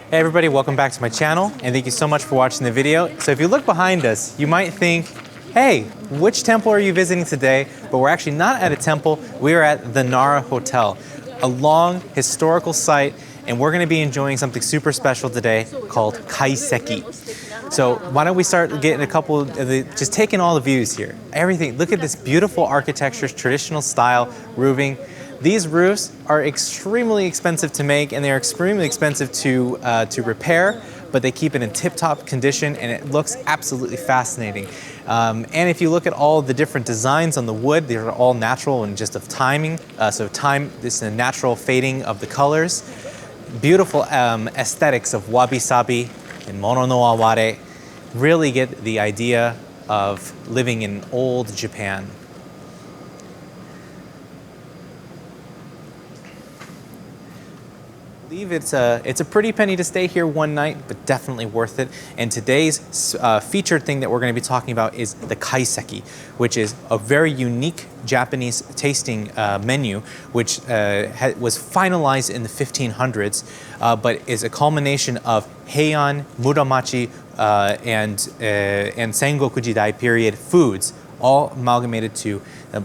Hey everybody, welcome back to my channel, and thank you so much for watching the video. So if you look behind us, you might think, hey, which temple are you visiting today? But we're actually not at a temple, we are at the Nara Hotel, a long historical site, and we're gonna be enjoying something super special today called kaiseki. So why don't we start getting a couple of just taking all the views here. Everything, look at this beautiful architecture, traditional style roofing. These roofs are extremely expensive to make, and they're extremely expensive to repair, but they keep it in tip-top condition, and it looks absolutely fascinating. And if you look at all the different designs on the wood, they're all natural and just of timing. This is a natural fading of the colors. Beautiful aesthetics of wabi-sabi and mono no aware really get the idea of living in old Japan. I believe it's a pretty penny to stay here one night, but definitely worth it. And today's featured thing that we're going to be talking about is the kaiseki, which is a very unique Japanese tasting menu, which was finalized in the 1500s, but is a culmination of Heian, Muramachi, and Sengoku Jidai period foods, all amalgamated to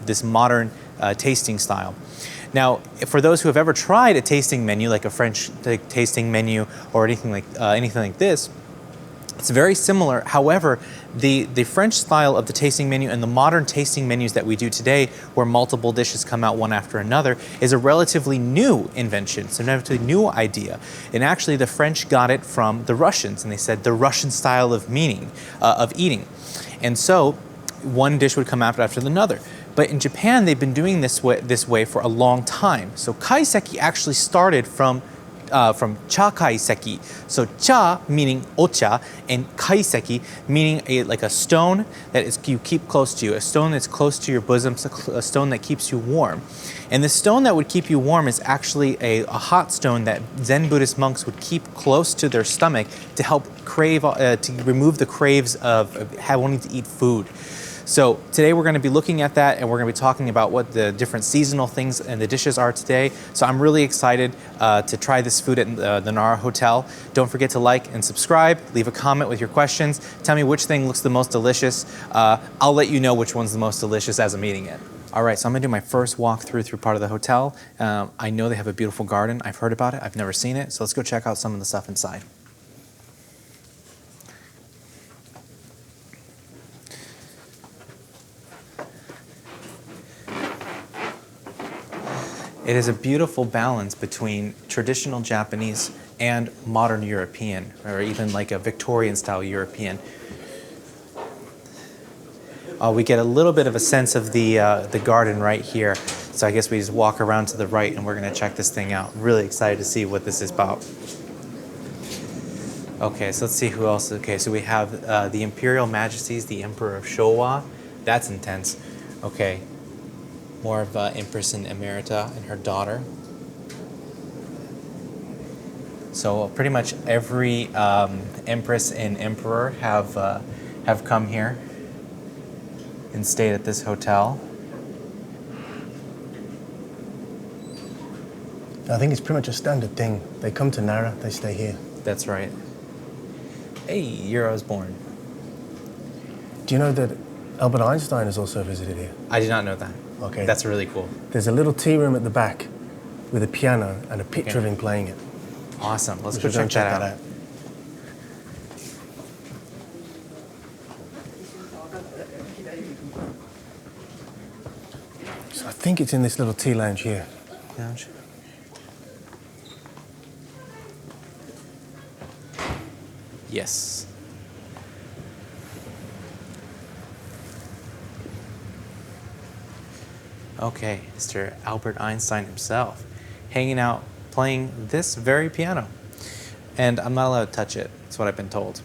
this modern tasting style. Now, for those who have ever tried a tasting menu, like a French tasting menu or anything like this, it's very similar. However, the French style of the tasting menu and the modern tasting menus that we do today, where multiple dishes come out one after another, is a relatively new invention. It's a relatively new idea. And actually, the French got it from the Russians, and they said the Russian style of eating. And so, one dish would come after another. But in Japan, they've been doing this way for a long time. So kaiseki actually started from cha kaiseki. So cha meaning ocha, and kaiseki meaning like a stone that you keep close to you, a stone that's close to your bosom, a stone that keeps you warm. And the stone that would keep you warm is actually a hot stone that Zen Buddhist monks would keep close to their stomach to help to remove the craves of wanting to eat food. So today we're going to be looking at that, and we're going to be talking about what the different seasonal things and the dishes are today. So I'm really excited to try this food at the Nara Hotel. Don't forget to like and subscribe. Leave a comment with your questions. Tell me which thing looks the most delicious. I'll let you know which one's the most delicious as I'm eating it. All right, so I'm gonna do my first walk through part of the hotel. I know they have a beautiful garden. I've heard about it. I've never seen it. So let's go check out some of the stuff inside. It is a beautiful balance between traditional Japanese and modern European, or even like a Victorian style European. We get a little bit of a sense of the garden right here. So I guess we just walk around to the right and we're gonna check this thing out. Really excited to see what this is about. Okay, so let's see who else. Okay, so we have the Imperial Majesties, the Emperor of Showa. That's intense. Okay. More of Empress and Emerita and her daughter. So pretty much every Empress and Emperor have come here and stayed at this hotel. I think it's pretty much a standard thing. They come to Nara, they stay here. That's right. Hey, year I was born. Do you know that Albert Einstein has also visited here? I did not know that. Okay. That's really cool. There's a little tea room at the back with a piano and a picture of him playing it. Awesome. Let's We go should check that out. So I think it's in this little tea lounge here. Lounge. Yes. Okay, Mr. Albert Einstein himself, hanging out, playing this very piano. And I'm not allowed to touch it, that's what I've been told.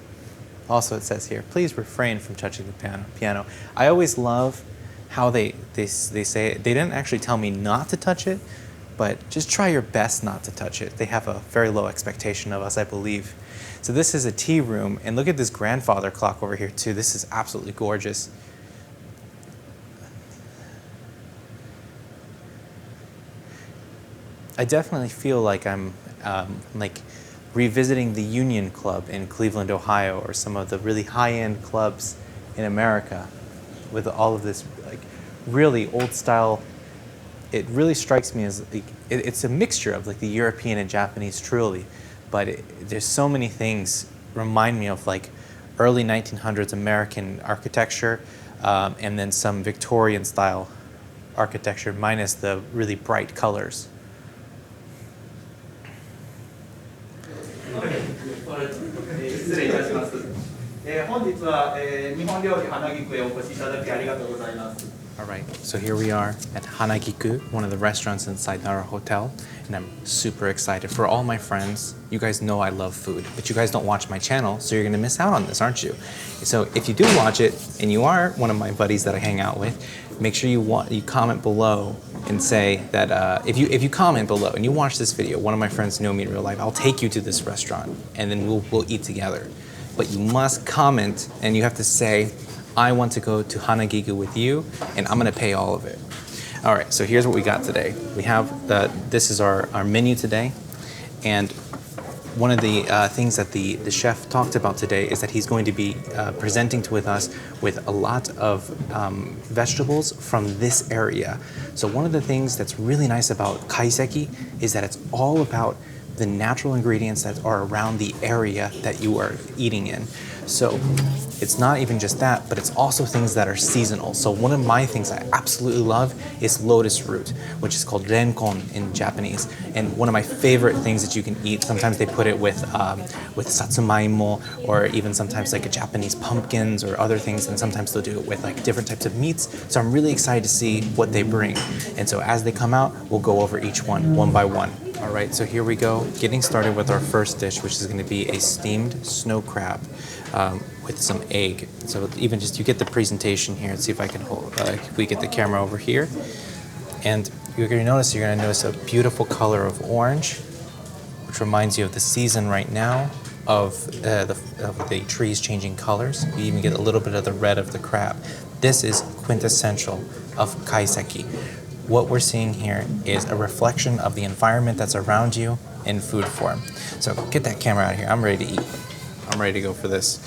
Also, it says here, please refrain from touching the piano. I always love how they say it. They didn't actually tell me not to touch it, but just try your best not to touch it. They have a very low expectation of us, I believe. So this is a tea room, and look at this grandfather clock over here too. This is absolutely gorgeous. I definitely feel like I'm like revisiting the Union Club in Cleveland, Ohio, or some of the really high-end clubs in America with all of this like really old style. It really strikes me as like, it's a mixture of like the European and Japanese truly, but there's so many things remind me of like early 1900s American architecture, and then some Victorian style architecture minus the really bright colors. 失礼いたします。本日は日本料理花菊へお越しいただきありがとうございます。 All right, so here we are at Hanagiku, one of the restaurants inside Nara Hotel, and I'm super excited for all my friends. You guys know I love food, but you guys don't watch my channel, so you're gonna miss out on this, aren't you? So if you do watch it, and you are one of my buddies that I hang out with, make sure you comment below and say that if you comment below and you watch this video, one of my friends know me in real life, I'll take you to this restaurant, and then we'll eat together. But you must comment, and you have to say, I want to go to Hanagiku with you, and I'm gonna pay all of it. All right, so here's what we got today. We have this is our menu today, and one of the things that the chef talked about today is that he's going to be presenting with us with a lot of vegetables from this area. So one of the things that's really nice about kaiseki is that it's all about the natural ingredients that are around the area that you are eating in. So it's not even just that, but it's also things that are seasonal. So one of my things I absolutely love is lotus root, which is called renkon in Japanese. And one of my favorite things that you can eat, sometimes they put it with satsumaimo, or even sometimes like a Japanese pumpkins or other things, and sometimes they'll do it with like different types of meats. So I'm really excited to see what they bring. And so as they come out, we'll go over each one by one. All right, so here we go, getting started with our first dish, which is going to be a steamed snow crab with some egg. So even just you get the presentation here. Let's see if I can hold. If we get the camera over here, and you're going to notice a beautiful color of orange, which reminds you of the season right now of the trees changing colors. You even get a little bit of the red of the crab. This is quintessential of kaiseki. What we're seeing here is a reflection of the environment that's around you in food form. So get that camera out of here. I'm ready to eat. I'm ready to go for this.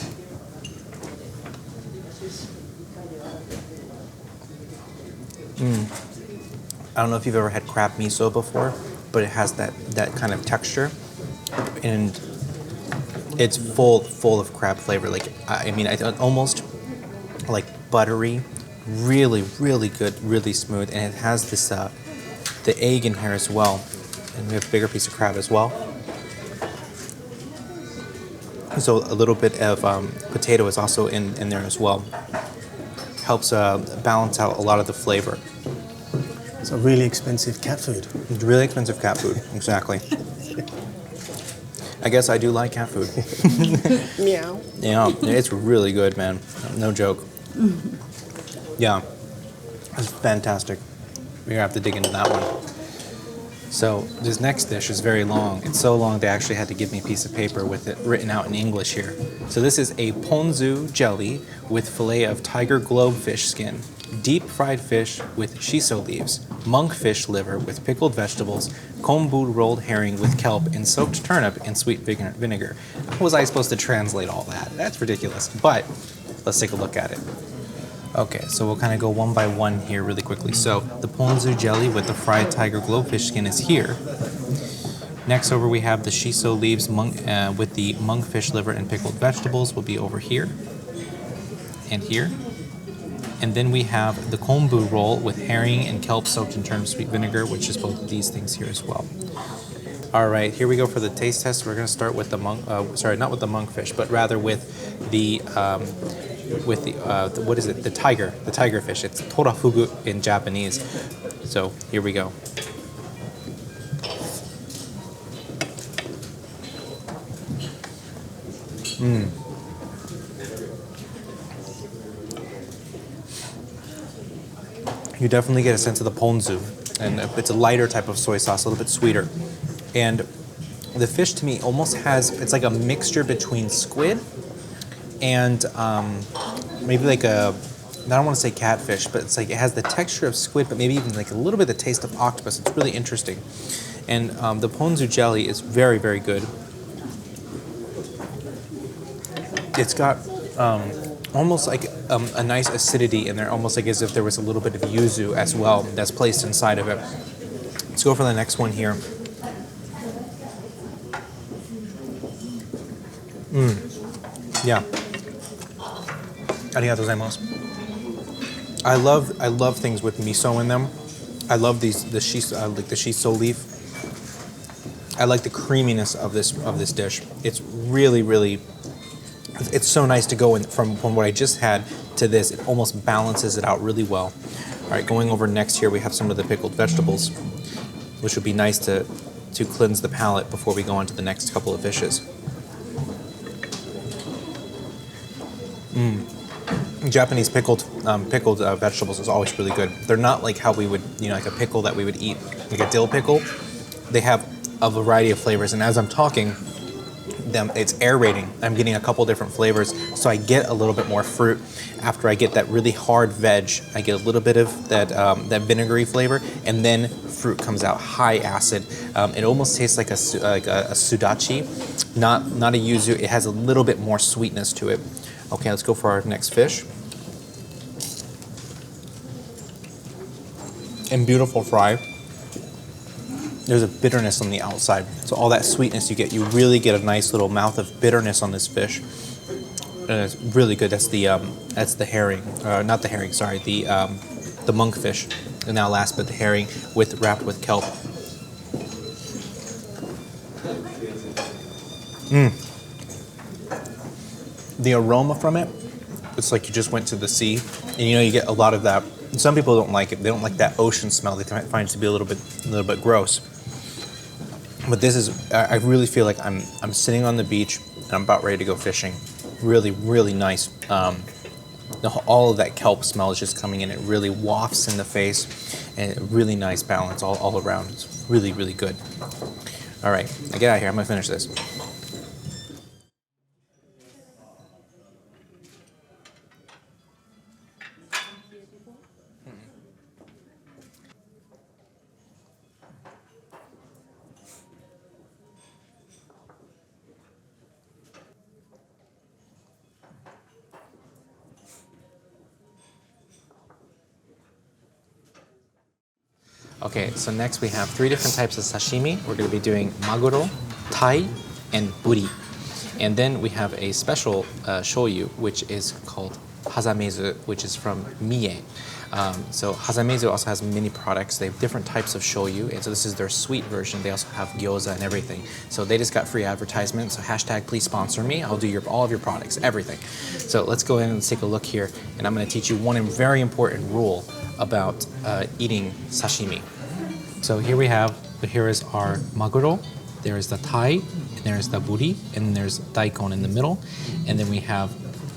I don't know if you've ever had crab miso before, but it has that kind of texture, and it's full of crab flavor. Like I mean, almost like buttery. Really, really good, really smooth, and it has this the egg in here as well, and we have a bigger piece of crab as well. So a little bit of potato is also in there as well. Helps balance out a lot of the flavor. It's a really expensive cat food. It's really expensive cat food, exactly. I guess I do like cat food. Meow. Yeah, it's really good, man. No joke. Yeah, it's fantastic. We're gonna have to dig into that one. So this next dish is very long. It's so long they actually had to give me a piece of paper with it written out in English here. So this is a Ponzu Jelly with fillet of tiger globefish skin, deep fried fish with shiso leaves, monkfish liver with pickled vegetables, kombu rolled herring with kelp, and soaked turnip and sweet vinegar. How was I supposed to translate all that? That's ridiculous. But let's take a look at it. Okay, so we'll kind of go one by one here really quickly. So the ponzu jelly with the fried tiger globefish skin is here. Next over we have the shiso leaves with the monkfish liver and pickled vegetables will be over here and here. And then we have the kombu roll with herring and kelp soaked in turnip sweet vinegar, which is both of these things here as well. All right, here we go for the taste test. We're going to start with the not with the monkfish, but rather with the what is it? The tiger fish. It's torafugu in Japanese. So here we go. You definitely get a sense of the ponzu, and it's a lighter type of soy sauce, a little bit sweeter. And the fish to me almost it's like a mixture between squid and maybe like I don't want to say catfish, but it's like it has the texture of squid, but maybe even like a little bit of the taste of octopus. It's really interesting. And the ponzu jelly is very, very good. It's got almost like a nice acidity in there, almost like as if there was a little bit of yuzu as well that's placed inside of it. Let's go for the next one here. Yeah. Arigatou gozaimasu. I love things with miso in them. I love the shiso, like the shiso leaf. I like the creaminess of this dish. It's really, really. It's so nice to go in from what I just had to this. It almost balances it out really well. All right, going over next here, we have some of the pickled vegetables, which would be nice to cleanse the palate before we go on to the next couple of fishes. Japanese pickled vegetables is always really good. They're not like how we would, like a pickle that we would eat, like a dill pickle. They have a variety of flavors, and as I'm talking, it's aerating. I'm getting a couple different flavors, so I get a little bit more fruit. After I get that really hard veg, I get a little bit of that vinegary flavor, and then fruit comes out high acid. It almost tastes like a sudachi, not a yuzu. It has a little bit more sweetness to it. Okay, let's go for our next fish. And beautiful fry. There's a bitterness on the outside. So all that sweetness you get, you really get a nice little mouth of bitterness on this fish. And it's really good. That's the herring, not the herring. Sorry, the monkfish. And now last but the herring wrapped with kelp. The aroma from it, it's like you just went to the sea, and you get a lot of that. Some people don't like it. They don't like that ocean smell. They find it to be a little bit gross. But this is, I really feel like I'm sitting on the beach and I'm about ready to go fishing. Really, really nice. All of that kelp smell is just coming in. It really wafts in the face, and a really nice balance all around. It's really, really good. All right, now get out of here. I'm gonna finish this. Okay, so next we have 3 different types of sashimi. We're going to be doing maguro, tai, and buri. And then we have a special shoyu, which is called hazamezu, which is from Mie. So hazamezu also has many products. They have different types of shoyu, and so this is their sweet version. They also have gyoza and everything. So they just got free advertisement. So hashtag please sponsor me. I'll do all of your products, everything. So let's go in and take a look here, and I'm going to teach you one very important rule about eating sashimi. So here is our maguro, there is the tai, and there is the buri, and then there's daikon in the middle, and then we have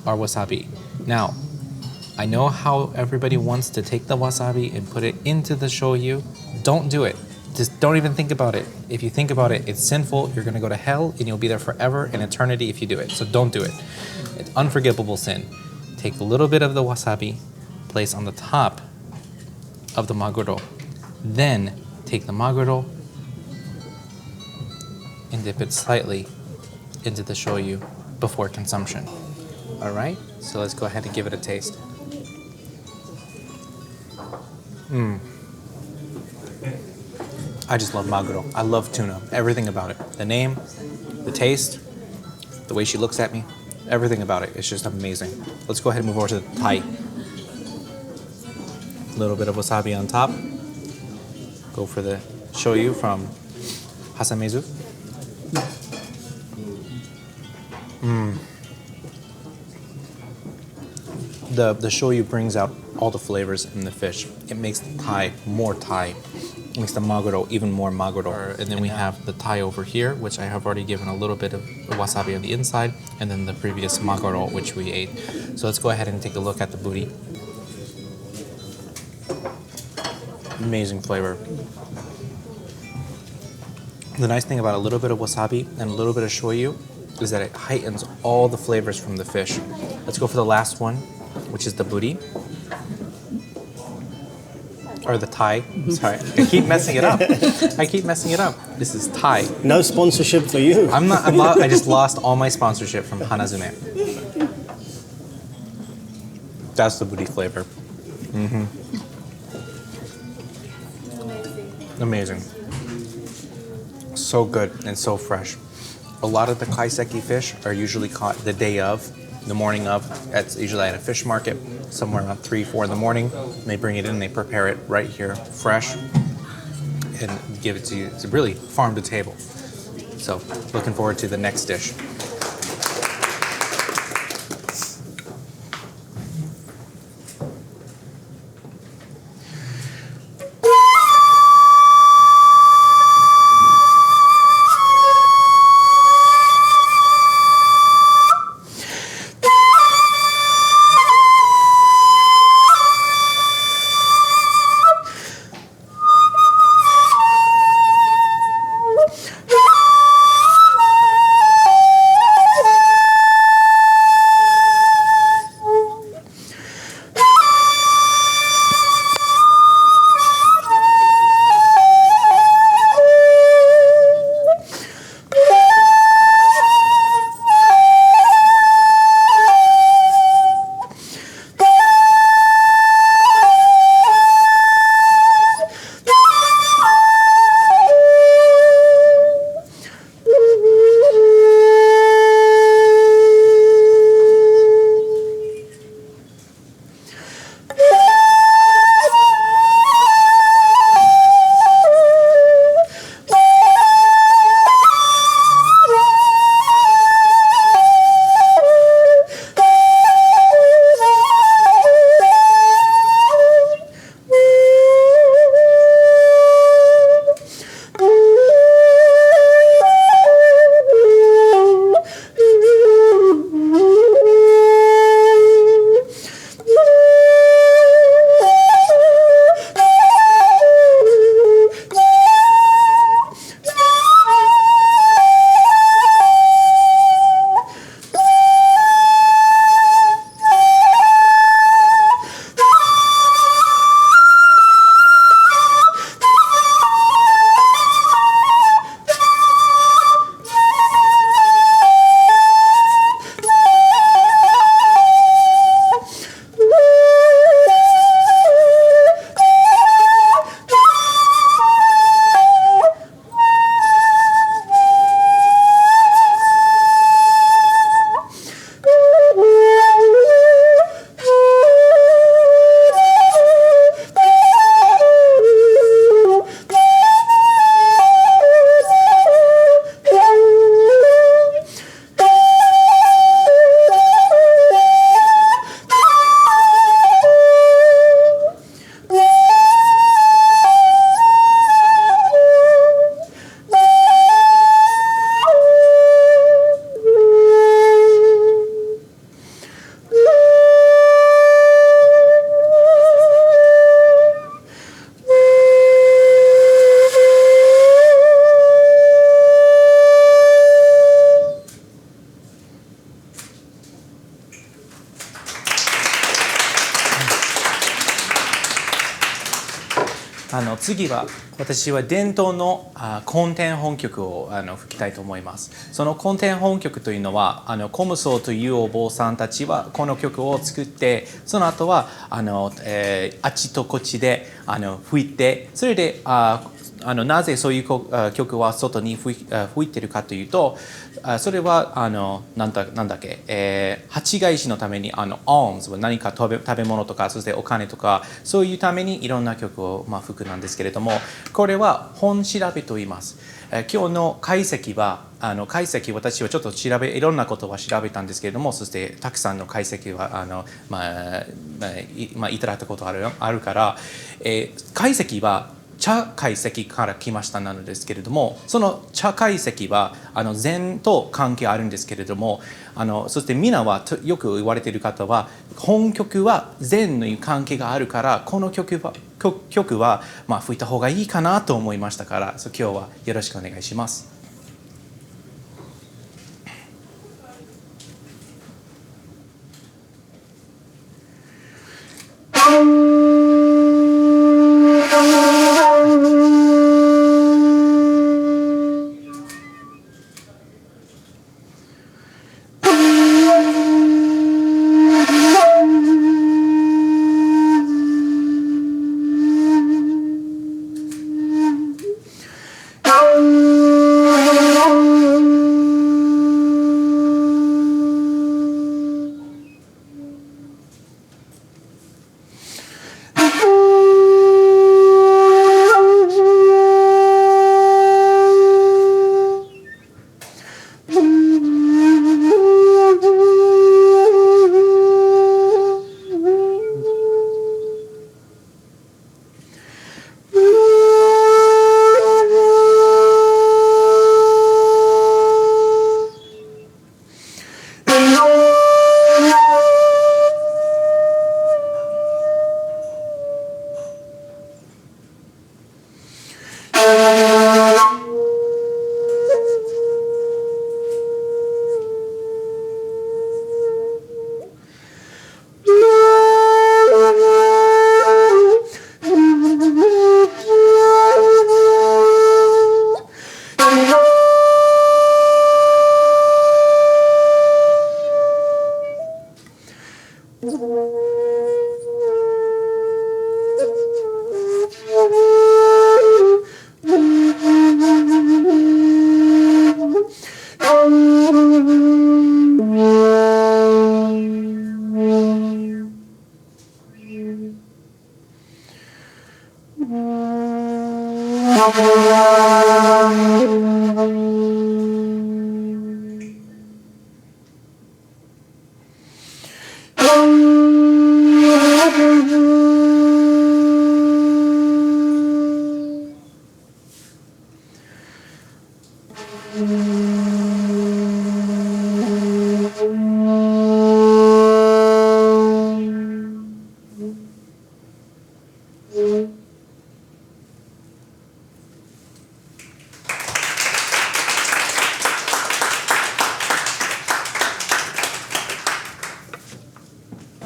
our wasabi. Now, I know how everybody wants to take the wasabi and put it into the shoyu. Don't do it. Just don't even think about it. If you think about it, it's sinful. You're going to go to hell, and you'll be there forever in eternity if you do it. So don't do it. It's unforgivable sin. Take a little bit of the wasabi, place on the top of the maguro. Then take the maguro and dip it slightly into the shoyu before consumption. All right, so let's go ahead and give it a taste. I just love maguro. I love tuna. Everything about it. The name, the taste, the way she looks at me, everything about it. It's just amazing. Let's go ahead and move over to the tai. A little bit of wasabi on top. Go for the shoyu from hazamezu. The shoyu brings out all the flavors in the fish. It makes the tai more tai. It makes the maguro even more maguro. And then we have the tai over here, which I have already given a little bit of wasabi on the inside, and then the previous maguro, which we ate. So let's go ahead and take a look at the buri. Amazing flavor. The nice thing about a little bit of wasabi and a little bit of shoyu is that it heightens all the flavors from the fish. Let's go for the last one, which is the buri. Or the tai. Sorry, I keep messing it up. This is tai. No sponsorship for you. I just lost all my sponsorship from Hanazume. That's the booty flavor. Amazing. So good and so fresh. A lot of the kaiseki fish are usually caught the day of, the morning of. It's usually at a fish market, somewhere around 3, 4 in the morning. They bring it in, they prepare it right here, fresh, and give it to you. It's really farm to table. So, looking forward to the next dish.次は私は伝統の根底本曲を吹きたいと思います。その根底本曲というのはコムソーというお坊さんたちはこの曲を作って、その後はあっちとこっちで吹いて、それでなぜそういう曲は外に吹いてるかというと、それはなんだっけ、八返しのためにalmsは何か食べ物とか、そしてお金とか、そういうためにいろんな曲を吹くなんですけれども、これは本調べと言います。今日の解析は私はちょっといろんなことは調べたんですけれども、そしてたくさんの解析はいただいたことあるから、解析は茶解析から来ましたなのですけれども、その茶解析は禅と関係あるんですけれども、そして皆はよく言われている方は本曲は禅の関係があるから、この曲は吹いた方がいいかなと思いましたから、今日はよろしくお願いします。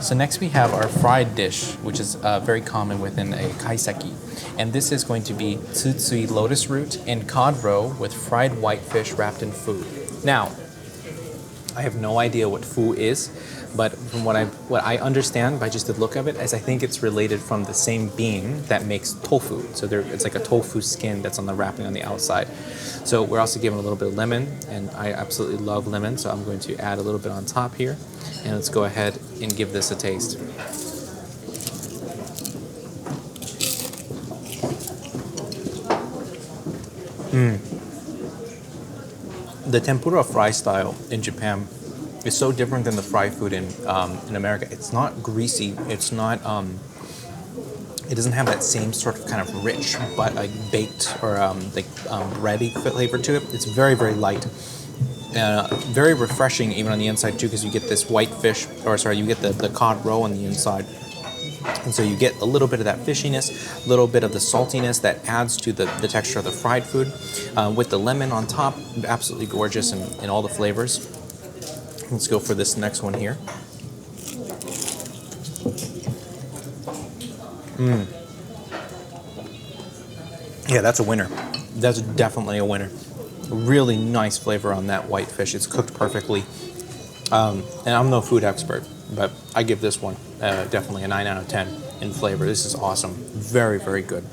So next we have our fried dish, which is very common within a kaiseki. And this is going to be tsutsui lotus root and cod roe with fried whitefish wrapped in fu. Now, I have no idea what fu is, but from what I understand by just the look of it is I think it's related from the same bean that makes tofu. So it's like a tofu skin that's on the wrapping on the outside. So we're also giving a little bit of lemon, and I absolutely love lemon, so I'm going to add a little bit on top here. And let's go ahead and give this a taste. The tempura fry style in Japan is so different than the fry food in America. It's not greasy. It's not. It doesn't have that same sort of kind of rich, but like baked or bready flavor to it. It's very, very light. Very refreshing even on the inside too, because you get this white fish, or sorry, you get the cod roe on the inside. And so you get a little bit of that fishiness, a little bit of the saltiness that adds to the texture of the fried food. With the lemon on top, absolutely gorgeous in all the flavors. Let's go for this next one here. Yeah, that's a winner. That's definitely a winner. Really nice flavor on that white fish. It's cooked perfectly. And I'm no food expert, but I give this one definitely a 9 out of 10 in flavor. This is awesome. Very, very good.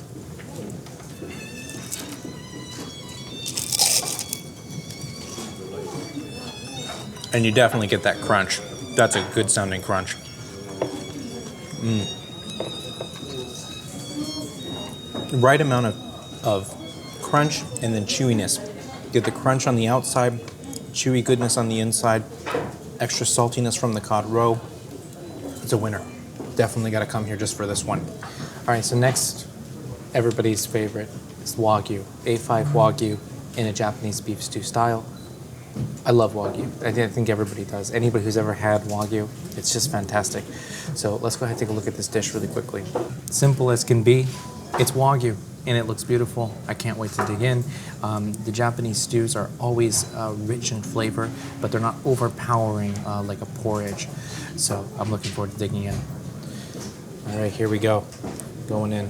And you definitely get that crunch. That's a good sounding crunch. Right amount of crunch and then chewiness. Get the crunch on the outside, chewy goodness on the inside, extra saltiness from the cod roe. It's a winner. Definitely got to come here just for this one. All right, so next, everybody's favorite is Wagyu. A5 Wagyu in a Japanese beef stew style. I love Wagyu. I think everybody does. Anybody who's ever had Wagyu, it's just fantastic. So let's go ahead and take a look at this dish really quickly. Simple as can be, it's Wagyu, and it looks beautiful. I can't wait to dig in. The Japanese stews are always rich in flavor, but they're not overpowering like a porridge. So I'm looking forward to digging in. All right, here we go. Going in.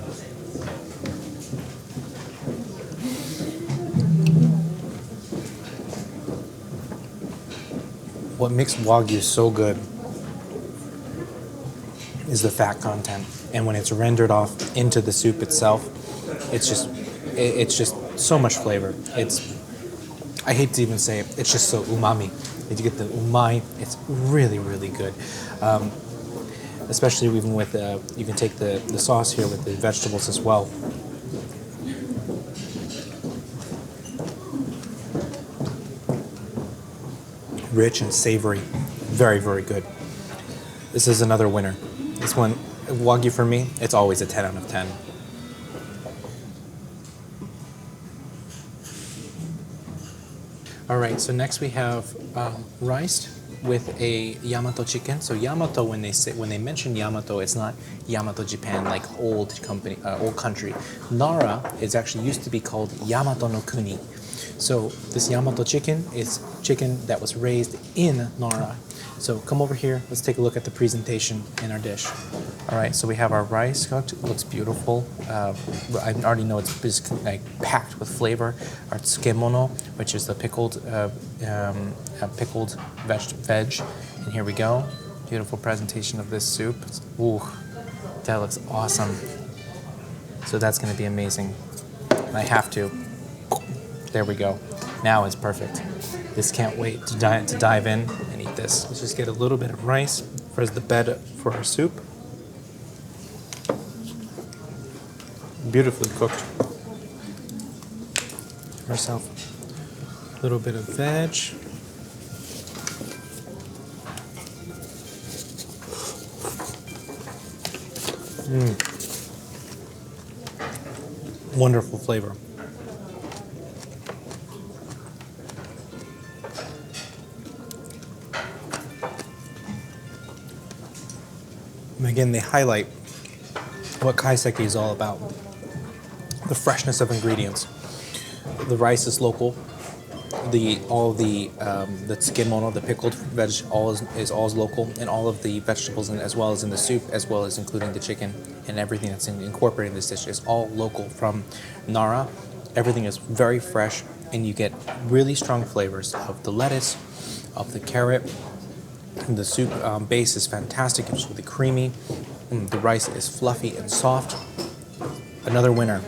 What makes Wagyu so good is the fat content. And when it's rendered off into the soup itself, it's just so much flavor. I hate to even say it, it's just so umami. You get the umai, it's really, really good. Especially even with, you can take the sauce here with the vegetables as well. Rich and savory, very, very good. This is another winner. This one, Wagyu for me, it's always a 10 out of 10. All right, so next we have rice with a Yamato chicken. So Yamato, when they mention Yamato, it's not Yamato Japan, like old country. Nara is actually used to be called Yamato no Kuni. So this Yamato chicken is chicken that was raised in Nara. So come over here, let's take a look at the presentation in our dish. All right, so we have our rice cooked. It looks beautiful. I already know it's just like packed with flavor. Our tsukemono, which is the pickled veg. And here we go. Beautiful presentation of this soup. Ooh, that looks awesome. So that's gonna be amazing. And I have to. There we go. Now it's perfect. This can't wait to dive in and eat this. Let's just get a little bit of rice as the bed for our soup. Beautifully cooked. Give ourselves a little bit of veg. Wonderful flavor. And again, they highlight what kaiseki is all about. The freshness of ingredients. The rice is local. all the tsukemono, the pickled veg, is all local, and all of the vegetables, and as well as in the soup, as well as including the chicken and everything that's incorporated in this dish is all local from Nara. Everything is very fresh, and you get really strong flavors of the lettuce, of the carrot. And the soup base is fantastic. It's really creamy. The rice is fluffy and soft. Another winner.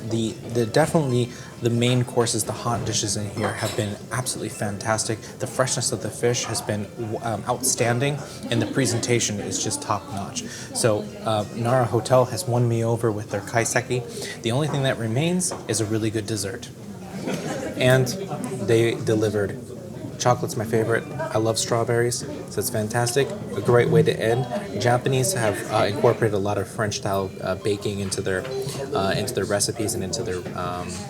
Definitely the main courses, the hot dishes in here have been absolutely fantastic. The freshness of the fish has been outstanding, and the presentation is just top notch. So Nara Hotel has won me over with their kaiseki. The only thing that remains is a really good dessert, and they delivered. Chocolate's my favorite. I love strawberries, so it's fantastic. A great way to end. Japanese have incorporated a lot of French-style baking into their recipes and into their.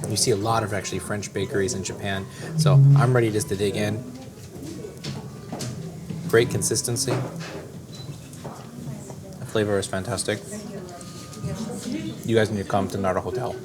You see a lot of actually French bakeries in Japan, so I'm ready just to dig in. Great consistency. The flavor is fantastic. You guys need to come to Nara Hotel.